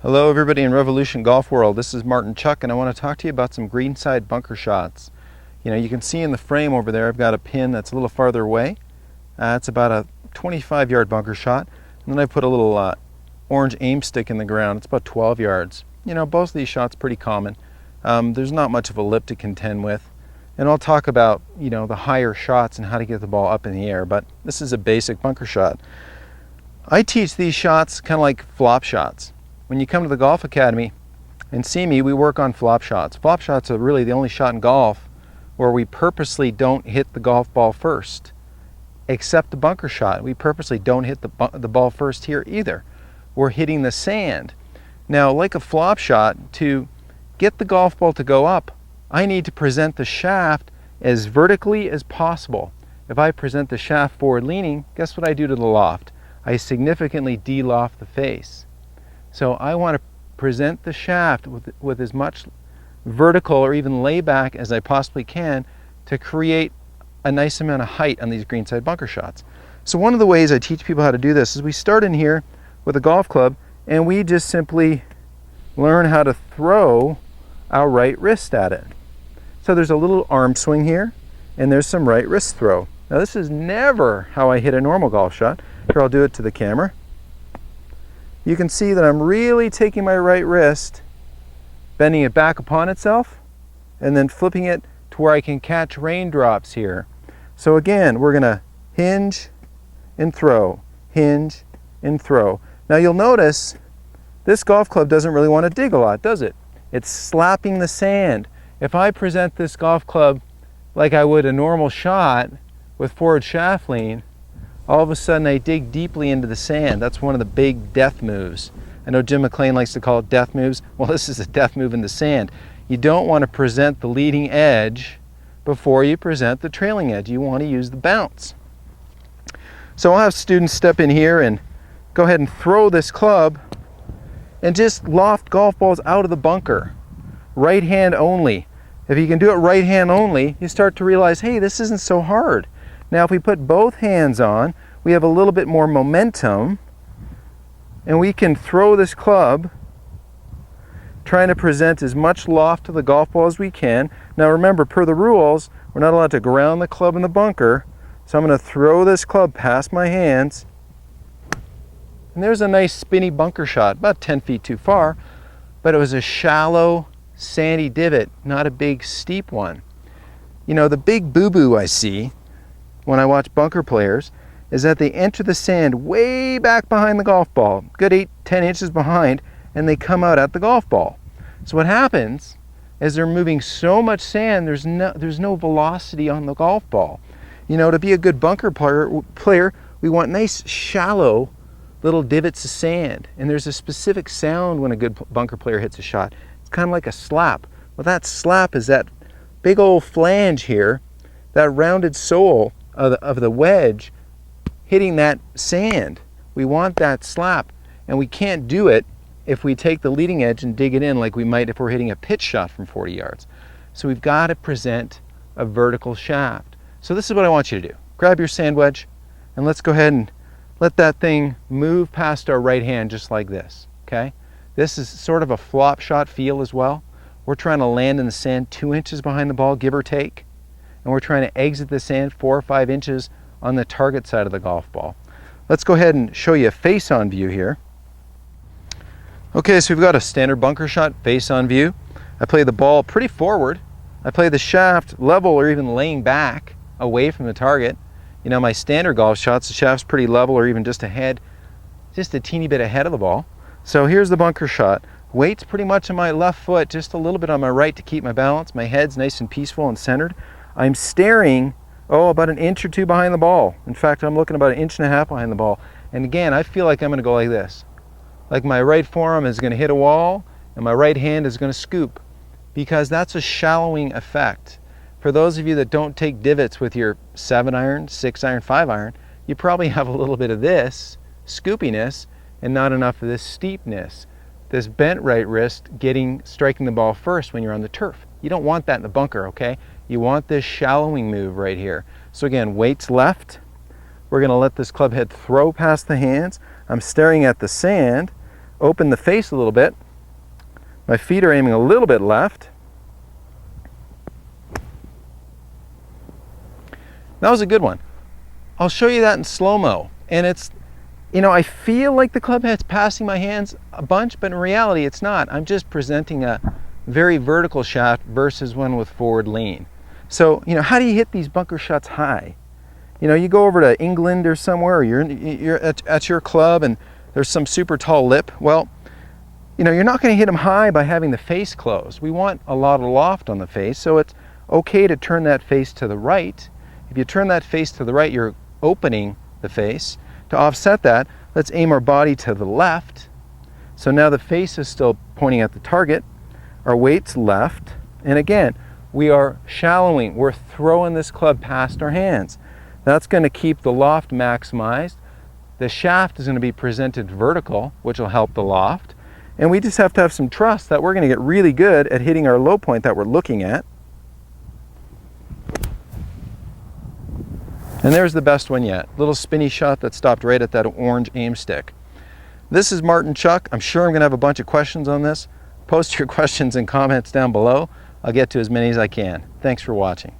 Hello everybody in Revolution Golf World. This is Martin Chuck and I want to talk to you about some greenside bunker shots. You can see in the frame over there I've got a pin that's a little farther away. It's about a 25-yard bunker shot. And then I put a little orange aim stick in the ground. It's about 12 yards. Both of these shots pretty common. There's not much of a lip to contend with. And I'll talk about, the higher shots and how to get the ball up in the air, but this is a basic bunker shot. I teach these shots kind of like flop shots. When you come to the Golf Academy and see me, we work on flop shots. Flop shots are really the only shot in golf where we purposely don't hit the golf ball first, except the bunker shot. We purposely don't hit the ball first here either. We're hitting the sand. Now, like a flop shot, to get the golf ball to go up, I need to present the shaft as vertically as possible. If I present the shaft forward leaning, guess what I do to the loft? I significantly de-loft the face. So I want to present the shaft with as much vertical or even layback as I possibly can to create a nice amount of height on these greenside bunker shots. So one of the ways I teach people how to do this is we start in here with a golf club and we just simply learn how to throw our right wrist at it. So there's a little arm swing here and there's some right wrist throw. Now this is never how I hit a normal golf shot. Here, I'll do it to the camera. You can see that I'm really taking my right wrist, bending it back upon itself, and then flipping it to where I can catch raindrops here. So again, we're going to hinge and throw, hinge and throw. Now you'll notice this golf club doesn't really want to dig a lot, does it? It's slapping the sand. If I present this golf club like I would a normal shot with forward shaft lean, all of a sudden I dig deeply into the sand. That's one of the big death moves. I know Jim McLean likes to call it death moves. Well, this is a death move in the sand. You don't want to present the leading edge before you present the trailing edge. You want to use the bounce. So I'll have students step in here and go ahead and throw this club and just loft golf balls out of the bunker. Right hand only. If you can do it right hand only, you start to realize, hey, this isn't so hard. Now if we put both hands on, we have a little bit more momentum and we can throw this club trying to present as much loft to the golf ball as we can. Now remember, per the rules, we're not allowed to ground the club in the bunker, so I'm going to throw this club past my hands and there's a nice spinny bunker shot, about 10 feet too far, but it was a shallow sandy divot, not a big steep one. The big boo-boo I see when I watch bunker players is that they enter the sand way back behind the golf ball, good 8-10 inches behind, and they come out at the golf ball. So what happens is they're moving so much sand, there's no velocity on the golf ball. To be a good bunker player, we want nice shallow little divots of sand, and there's a specific sound when a good bunker player hits a shot. It's kind of like a slap. Well, that slap is that big old flange here, that rounded sole of the wedge hitting that sand. We want that slap, and we can't do it if we take the leading edge and dig it in like we might if we're hitting a pitch shot from 40 yards. So we've got to present a vertical shaft. So this is what I want you to do. Grab your sand wedge and let's go ahead and let that thing move past our right hand just like this, okay? This is sort of a flop shot feel as well. We're trying to land in the sand 2 inches behind the ball, give or take. And we're trying to exit the sand 4 or 5 inches on the target side of the golf ball. Let's go ahead and show you a face-on view here. Okay, so we've got a standard bunker shot face-on view. I play the ball pretty forward. I play the shaft level or even laying back away from the target. My standard golf shots, the shaft's pretty level or even just ahead, just a teeny bit ahead of the ball. So here's the bunker shot. Weight's pretty much on my left foot, just a little bit on my right to keep my balance. My head's nice and peaceful and centered. I'm staring, about an inch or two behind the ball. In fact, I'm looking about 1.5 inches behind the ball. And again, I feel like I'm going to go like this. Like my right forearm is going to hit a wall and my right hand is going to scoop, because that's a shallowing effect. For those of you that don't take divots with your 7-iron, 6-iron, 5-iron, you probably have a little bit of this scoopiness and not enough of this steepness. This bent right wrist striking the ball first when you're on the turf. You don't want that in the bunker, okay? You want this shallowing move right here. So again, weights left. We're going to let this club head throw past the hands. I'm staring at the sand. open the face a little bit. My feet are aiming a little bit left. That was a good one. I'll show you that in slow-mo. And it's, you know, I feel like the club head's passing my hands a bunch, but in reality it's not. I'm just presenting a very vertical shaft versus one with forward lean. So, you know, how do you hit these bunker shots high? You know, you go over to England or somewhere, or you're at your club and there's some super tall lip. Well, you know, you're not going to hit them high by having the face closed. We want a lot of loft on the face, so it's okay to turn that face to the right. If you turn that face to the right, you're opening the face. To offset that, let's aim our body to the left. So now the face is still pointing at the target. Our weight's left. And again, we are shallowing. We're throwing this club past our hands. That's going to keep the loft maximized. The shaft is going to be presented vertical, which will help the loft. And we just have to have some trust that we're going to get really good at hitting our low point that we're looking at. And there's the best one yet. Little spinny shot that stopped right at that orange aim stick. This is Martin Chuck. I'm sure I'm going to have a bunch of questions on this. Post your questions and comments down below. I'll get to as many as I can. Thanks for watching.